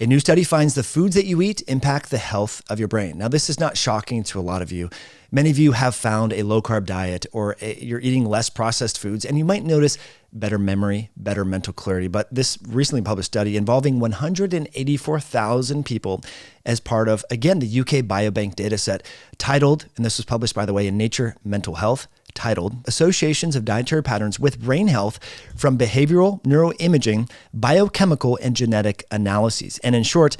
A new study finds the foods that you eat impact the health of your brain. Now, this is not shocking to a lot of you. Many of you have found a low-carb diet or you're eating less processed foods, and you might notice better memory, better mental clarity. But this recently published study involving 184,000 people as part of, again, the UK Biobank dataset titled, and this was published, by the way, in Nature Mental Health, titled Associations of Dietary Patterns with Brain Health from Behavioral Neuroimaging, Biochemical, and Genetic Analyses. And in short,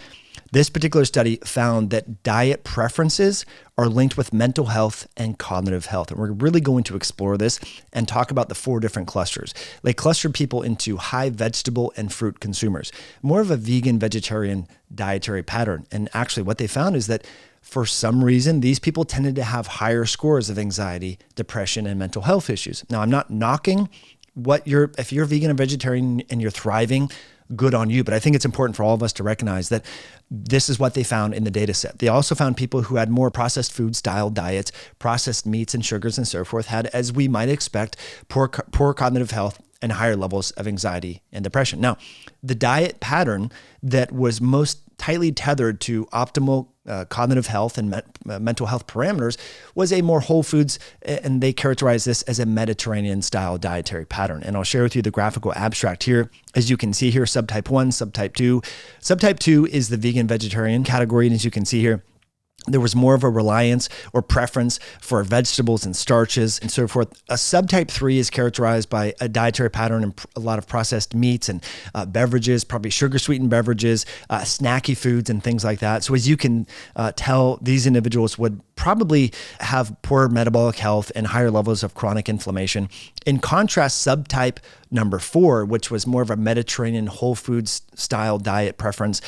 this particular study found that diet preferences are linked with mental health and cognitive health. And we're really going to explore this and talk about the 4 different clusters. They clustered people into high vegetable and fruit consumers, more of a vegan, vegetarian dietary pattern. And actually what they found is that for some reason, these people tended to have higher scores of anxiety, depression, and mental health issues. Now, I'm not knocking if you're vegan and vegetarian and you're thriving, good on you. But I think it's important for all of us to recognize that this is what they found in the data set. They also found people who had more processed food style diets, processed meats and sugars and so forth, had, as we might expect, poor cognitive health and higher levels of anxiety and depression. Now, the diet pattern that was most tightly tethered to optimal cognitive health and mental health parameters was a more whole foods, and they characterize this as a Mediterranean style dietary pattern. And I'll share with you the graphical abstract here. As you can see here, subtype 1, subtype 2. Subtype 2 is the vegan vegetarian category, and as you can see here, there was more of a reliance or preference for vegetables and starches and so forth. A subtype 3 is characterized by a dietary pattern and a lot of processed meats and beverages, probably sugar-sweetened beverages, snacky foods and things like that. So as you can tell, these individuals would probably have poor metabolic health and higher levels of chronic inflammation. In contrast, subtype number 4, which was more of a Mediterranean whole foods style diet preference,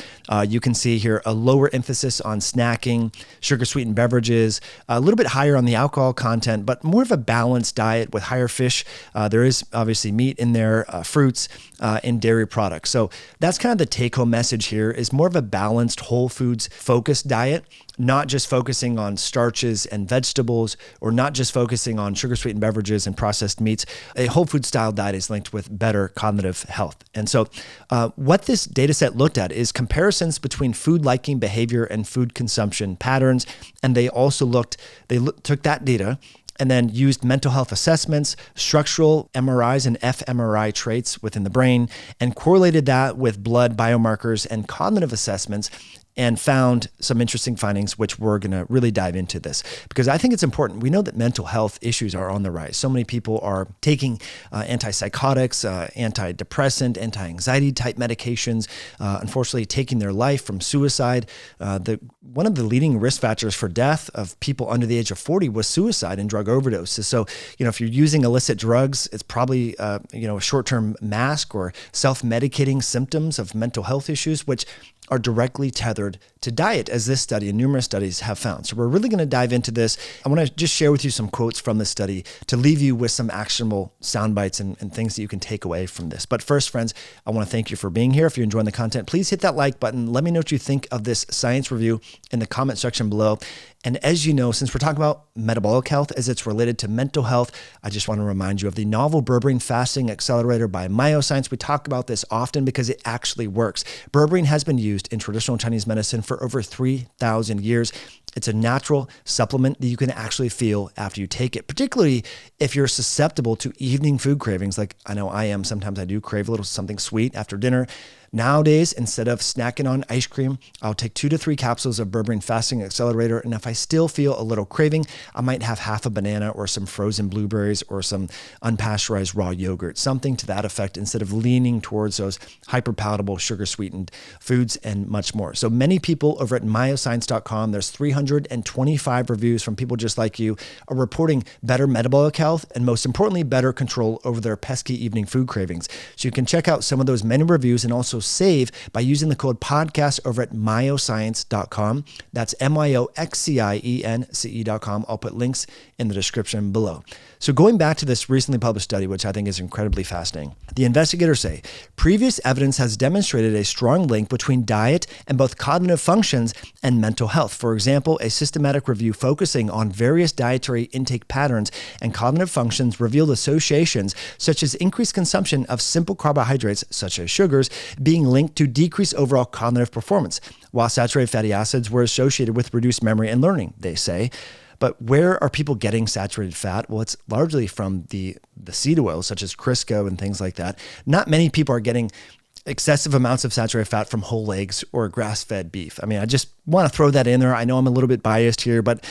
you can see here a lower emphasis on snacking, sugar-sweetened beverages, a little bit higher on the alcohol content, but more of a balanced diet with higher fish. There is obviously meat in there, fruits, and dairy products. So that's kind of the take-home message here, is more of a balanced whole foods focused diet, not just focusing on starches and vegetables, or not just focusing on sugar-sweetened beverages and processed meats. A whole food style diet is linked with better cognitive health. And so what this data set looked at is comparisons between food liking behavior and food consumption patterns. And they also took that data and then used mental health assessments, structural MRIs and fMRI traits within the brain, and correlated that with blood biomarkers and cognitive assessments, and found some interesting findings, which we're going to really dive into this, because I think it's important. We know that mental health issues are on the rise. So many people are taking antipsychotics, antidepressant, anti-anxiety type medications, unfortunately taking their life from suicide. One of the leading risk factors for death of people under the age of 40 was suicide and drug overdoses. So, if you're using illicit drugs, it's probably, a short-term mask or self-medicating symptoms of mental health issues, which are directly tethered to diet, as this study and numerous studies have found. So we're really going to dive into this. I want to just share with you some quotes from this study to leave you with some actionable sound bites and things that you can take away from this. But first, friends, I want to thank you for being here. If you're enjoying the content, please hit that like button. Let me know what you think of this science review in the comment section below. And as you know, since we're talking about metabolic health as it's related to mental health, I just want to remind you of the novel Berberine Fasting Accelerator by Myoscience. We talk about this often because it actually works. Berberine has been used in traditional Chinese medicine for over 3,000 years. It's a natural supplement that you can actually feel after you take it, particularly if you're susceptible to evening food cravings, like I know I am. Sometimes I do crave a little something sweet after dinner. Nowadays, instead of snacking on ice cream, I'll take 2 to 3 capsules of Berberine Fasting Accelerator. And if I still feel a little craving, I might have half a banana or some frozen blueberries or some unpasteurized raw yogurt, something to that effect, instead of leaning towards those hyper-palatable sugar-sweetened foods and much more. So many people over at myoscience.com, there's 325 reviews from people just like you, are reporting better metabolic health and, most importantly, better control over their pesky evening food cravings. So you can check out some of those many reviews and also save by using the code podcast over at myoscience.com. That's MYOXCIENCE.com. I'll put links in the description below. So going back to this recently published study, which I think is incredibly fascinating, the investigators say previous evidence has demonstrated a strong link between diet and both cognitive functions and mental health. For example, a systematic review focusing on various dietary intake patterns and cognitive functions revealed associations such as increased consumption of simple carbohydrates, such as sugars, being linked to decreased overall cognitive performance, while saturated fatty acids were associated with reduced memory and learning, they say. But where are people getting saturated fat? Well, it's largely from the seed oils, such as Crisco and things like that. Not many people are getting excessive amounts of saturated fat from whole eggs or grass-fed beef. I mean, I just want to throw that in there. I know I'm a little bit biased here, but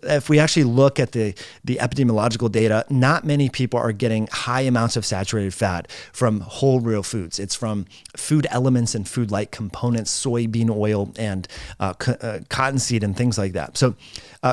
if we actually look at the epidemiological data, not many people are getting high amounts of saturated fat from whole real foods. It's from food elements and food-like components, soybean oil and cottonseed and things like that. So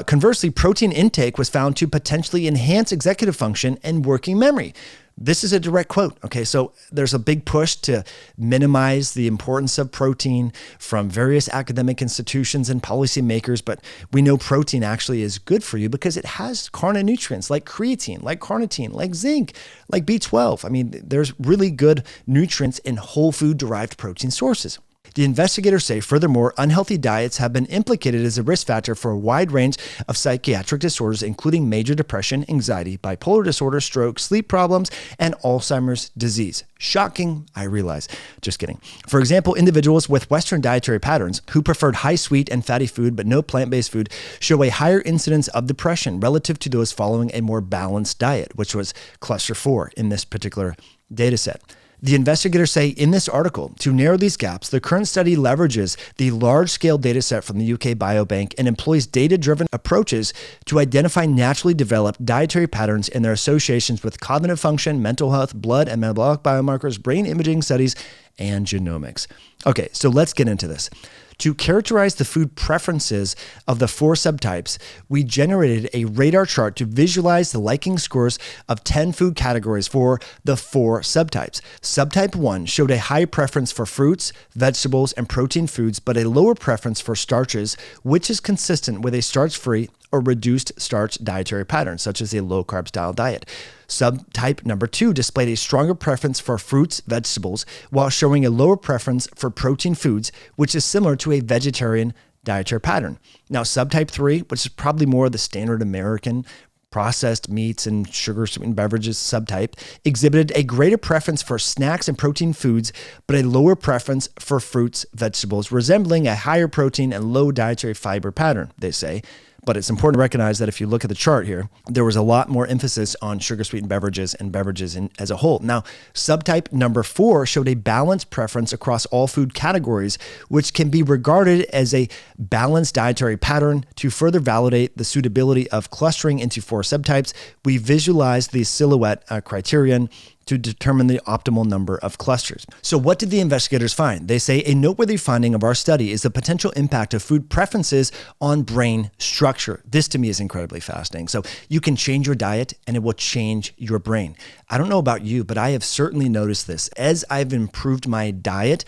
conversely, protein intake was found to potentially enhance executive function and working memory. This is a direct quote. Okay, so there's a big push to minimize the importance of protein from various academic institutions and policymakers, but we know protein actually is good for you because it has carnonutrients like creatine, like carnitine, like zinc, like B12. I mean, there's really good nutrients in whole food derived protein sources. The investigators say, furthermore, unhealthy diets have been implicated as a risk factor for a wide range of psychiatric disorders, including major depression, anxiety, bipolar disorder, stroke, sleep problems, and Alzheimer's disease. Shocking, I realize. Just kidding. For example, individuals with Western dietary patterns who preferred high sweet and fatty food but no plant-based food show a higher incidence of depression relative to those following a more balanced diet, which was cluster 4 in this particular data set. The investigators say in this article, to narrow these gaps, the current study leverages the large-scale data set from the UK Biobank and employs data-driven approaches to identify naturally developed dietary patterns and their associations with cognitive function, mental health, blood and metabolic biomarkers, brain imaging studies, and genomics. Okay, so let's get into this. To characterize the food preferences of the 4 subtypes, we generated a radar chart to visualize the liking scores of 10 food categories for the 4 subtypes. Subtype 1 showed a high preference for fruits, vegetables, and protein foods, but a lower preference for starches, which is consistent with a starch-free or reduced starch dietary pattern, such as a low-carb style diet. Subtype number 2 displayed a stronger preference for fruits, vegetables, while showing a lower preference for protein foods, which is similar to a vegetarian dietary pattern. Now, subtype 3, which is probably more the standard American processed meats and sugar-sweetened beverages subtype, exhibited a greater preference for snacks and protein foods, but a lower preference for fruits, vegetables, resembling a higher protein and low dietary fiber pattern, they say. But it's important to recognize that if you look at the chart here, there was a lot more emphasis on sugar-sweetened beverages and beverages as a whole. Now, subtype number 4 showed a balanced preference across all food categories, which can be regarded as a balanced dietary pattern. To further validate the suitability of clustering into 4 subtypes, we visualized the silhouette criterion to determine the optimal number of clusters. So what did the investigators find? They say a noteworthy finding of our study is the potential impact of food preferences on brain structure. This to me is incredibly fascinating. So you can change your diet and it will change your brain. I don't know about you, but I have certainly noticed this. As I've improved my diet,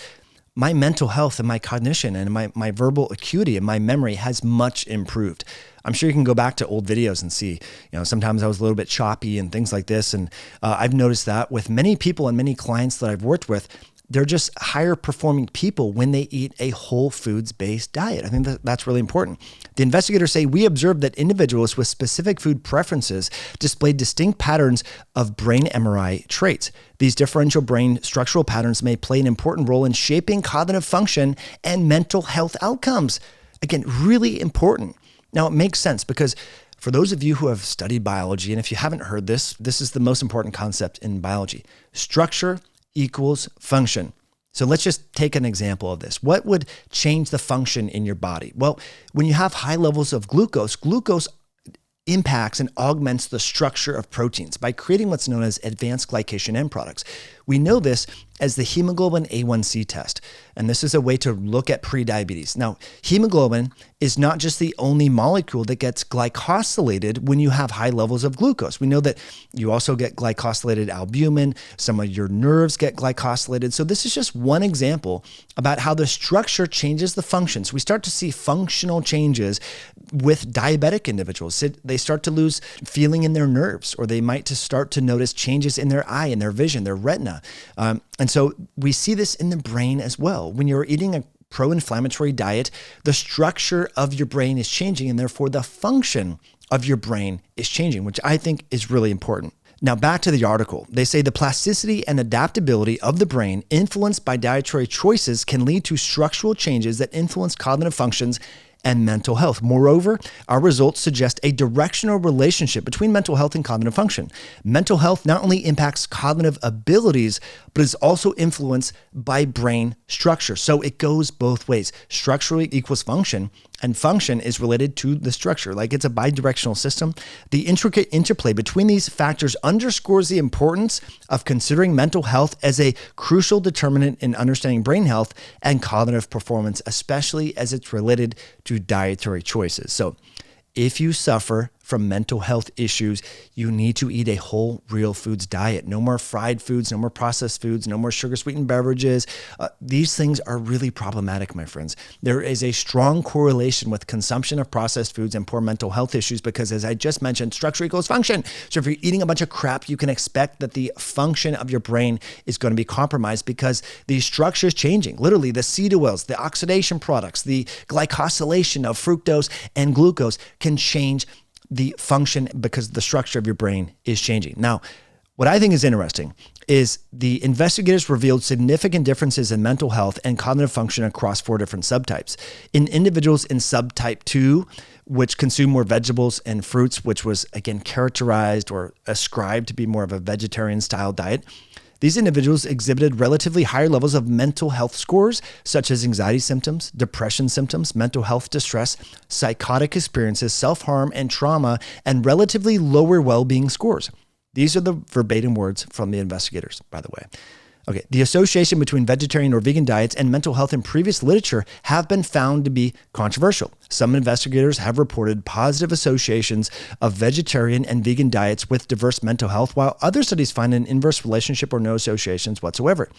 my mental health and my cognition and my verbal acuity and my memory has much improved. I'm sure you can go back to old videos and see, sometimes I was a little bit choppy and things like this. And I've noticed that with many people and many clients that I've worked with, they're just higher performing people when they eat a whole foods based diet. I think that's really important. The investigators say we observed that individuals with specific food preferences displayed distinct patterns of brain MRI traits. These differential brain structural patterns may play an important role in shaping cognitive function and mental health outcomes. Again, really important. Now, it makes sense because for those of you who have studied biology, and if you haven't heard this, this is the most important concept in biology. Structure equals function. So let's just take an example of this. What would change the function in your body? Well, when you have high levels of glucose impacts and augments the structure of proteins by creating what's known as advanced glycation end products. We know this as the hemoglobin A1C test, and this is a way to look at prediabetes. Now, hemoglobin is not just the only molecule that gets glycosylated when you have high levels of glucose. We know that you also get glycosylated albumin, some of your nerves get glycosylated. So this is just one example about how the structure changes the function. So we start to see functional changes with diabetic individuals. They start to lose feeling in their nerves, or they might start to notice changes in their eye, in their vision, their retina. And so we see this in the brain as well. When you're eating a pro-inflammatory diet, the structure of your brain is changing, and therefore the function of your brain is changing, which I think is really important. Now, back to the article. They say the plasticity and adaptability of the brain influenced by dietary choices can lead to structural changes that influence cognitive functions and mental health. Moreover, our results suggest a directional relationship between mental health and cognitive function. Mental health not only impacts cognitive abilities, but is also influenced by brain structure. So it goes both ways. Structurally equals function, and function is related to the structure. Like it's a bidirectional system. The intricate interplay between these factors underscores the importance of considering mental health as a crucial determinant in understanding brain health and cognitive performance, especially as it's related to dietary choices. So if you suffer from mental health issues, you need to eat a whole, real foods diet. No more fried foods, no more processed foods, no more sugar sweetened beverages. These things are really problematic, my friends. There is a strong correlation with consumption of processed foods and poor mental health issues because, as I just mentioned, structure equals function. So if you're eating a bunch of crap, you can expect that the function of your brain is going to be compromised because the structure is changing. Literally, the seed oils, the oxidation products, the glycosylation of fructose and glucose can change the function because the structure of your brain is changing. Now, what I think is interesting is the investigators revealed significant differences in mental health and cognitive function across 4 different subtypes. In individuals in subtype 2, which consume more vegetables and fruits, which was again characterized or ascribed to be more of a vegetarian style diet, these individuals exhibited relatively higher levels of mental health scores, such as anxiety symptoms, depression symptoms, mental health distress, psychotic experiences, self-harm, and trauma, and relatively lower well-being scores. These are the verbatim words from the investigators, by the way. Okay, the association between vegetarian or vegan diets and mental health in previous literature have been found to be controversial. Some investigators have reported positive associations of vegetarian and vegan diets with diverse mental health, while other studies find an inverse relationship or no associations whatsoever.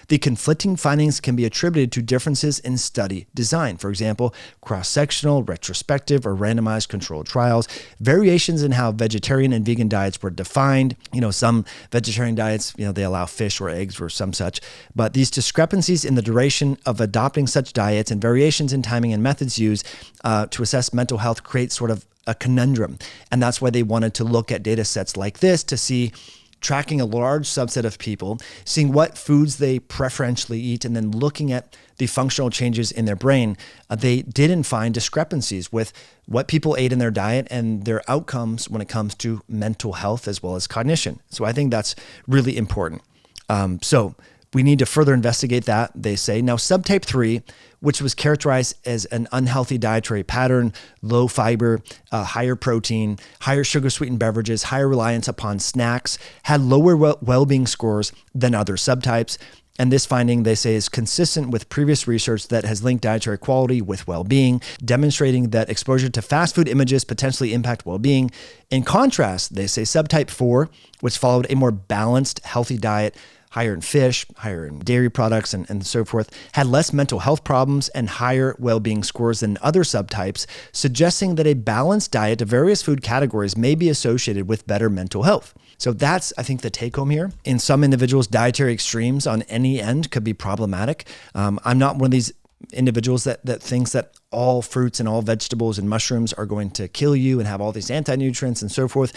The conflicting findings can be attributed to differences in study design. For example, cross-sectional, retrospective, or randomized controlled trials, variations in how vegetarian and vegan diets were defined. Some vegetarian diets, they allow fish or eggs or some such, but these discrepancies in the duration of adopting such diets and variations in timing and methods used to assess mental health create sort of a conundrum. And that's why they wanted to look at data sets like this to see tracking a large subset of people, seeing what foods they preferentially eat, and then looking at the functional changes in their brain. They didn't find discrepancies with what people ate in their diet and their outcomes when it comes to mental health as well as cognition. So I think that's really important. So we need to further investigate that, they say. Now, subtype 3, which was characterized as an unhealthy dietary pattern, low fiber, higher protein, higher sugar-sweetened beverages, higher reliance upon snacks, had lower well-being scores than other subtypes. And this finding, they say, is consistent with previous research that has linked dietary quality with well-being, demonstrating that exposure to fast food images potentially impact well-being. In contrast, they say subtype 4, which followed a more balanced, healthy diet, higher in fish, higher in dairy products, and so forth, had less mental health problems and higher well-being scores than other subtypes, suggesting that a balanced diet of various food categories may be associated with better mental health. So that's, I think, the take home here. In some individuals, dietary extremes on any end could be problematic. I'm not one of these individuals that thinks that all fruits and all vegetables and mushrooms are going to kill you and have all these anti-nutrients and so forth.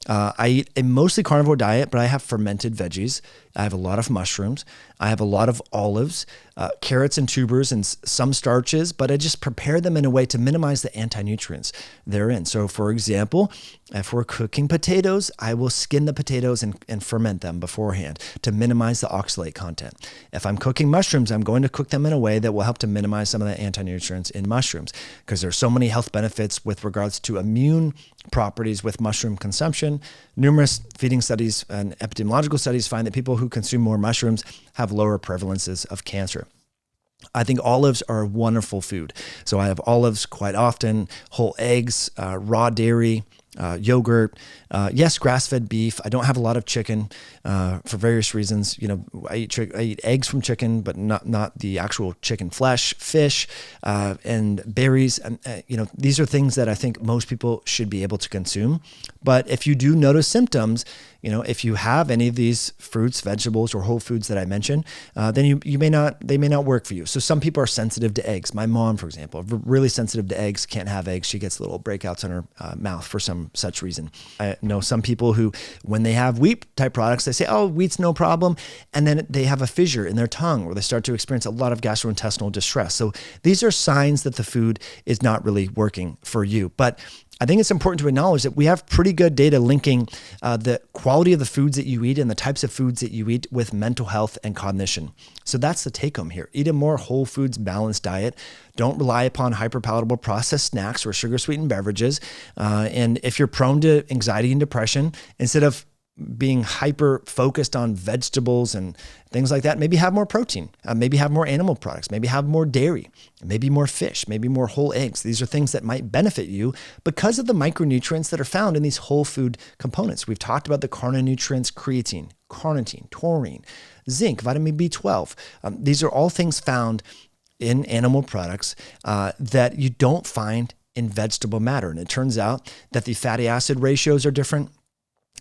I eat a mostly carnivore diet, but I have fermented veggies. I have a lot of mushrooms. I have a lot of olives, carrots and tubers, and some starches, but I just prepare them in a way to minimize the anti-nutrients therein. So for example, if we're cooking potatoes, I will skin the potatoes and ferment them beforehand to minimize the oxalate content. If I'm cooking mushrooms, I'm going to cook them in a way that will help to minimize some of the anti-nutrients in mushrooms, because there's so many health benefits with regards to immune properties with mushroom consumption. Numerous feeding studies and epidemiological studies find that people who consume more mushrooms have lower prevalences of cancer. I think olives are a wonderful food. So I have olives quite often, whole eggs, raw dairy, yogurt, yes, grass-fed beef. I don't have a lot of chicken for various reasons. I eat eggs from chicken, but not the actual chicken flesh, fish, and berries. And these are things that I think most people should be able to consume. But if you do notice symptoms, if you have any of these fruits, vegetables, or whole foods that I mentioned, then they may not work for you. So some people are sensitive to eggs. My mom, for example, really sensitive to eggs, can't have eggs. She gets little breakouts on her mouth for some such reason. I know some people who, when they have wheat type products, they say, oh, wheat's no problem. And then they have a fissure in their tongue, or they start to experience a lot of gastrointestinal distress. So these are signs that the food is not really working for you. But I think it's important to acknowledge that we have pretty good data linking the quality of the foods that you eat and the types of foods that you eat with mental health and cognition. So that's the take home here. Eat a more whole foods balanced diet. Don't rely upon hyperpalatable processed snacks or sugar sweetened beverages. And if you're prone to anxiety and depression, instead of being hyper focused on vegetables and things like that, maybe have more protein, maybe have more animal products, maybe have more dairy, maybe more fish, maybe more whole eggs. These are things that might benefit you because of the micronutrients that are found in these whole food components. We've talked about the carnonutrients, creatine, carnitine, taurine, zinc, vitamin B12. These are all things found in animal products that you don't find in vegetable matter. And it turns out that the fatty acid ratios are different,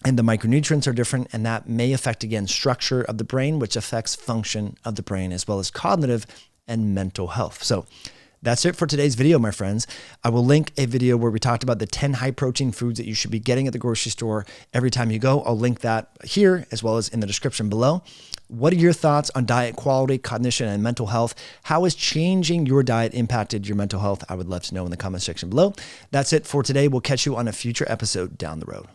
and the micronutrients are different, and that may affect, again, structure of the brain, which affects function of the brain, as well as cognitive and mental health. So that's it for today's video, my friends. I will link a video where we talked about the 10 high protein foods that you should be getting at the grocery store every time you go. I'll link that here as well as in the description below. What are your thoughts on diet quality, cognition, and mental health? How has changing your diet impacted your mental health? I would love to know in the comment section below. That's it for today. We'll catch you on a future episode down the road.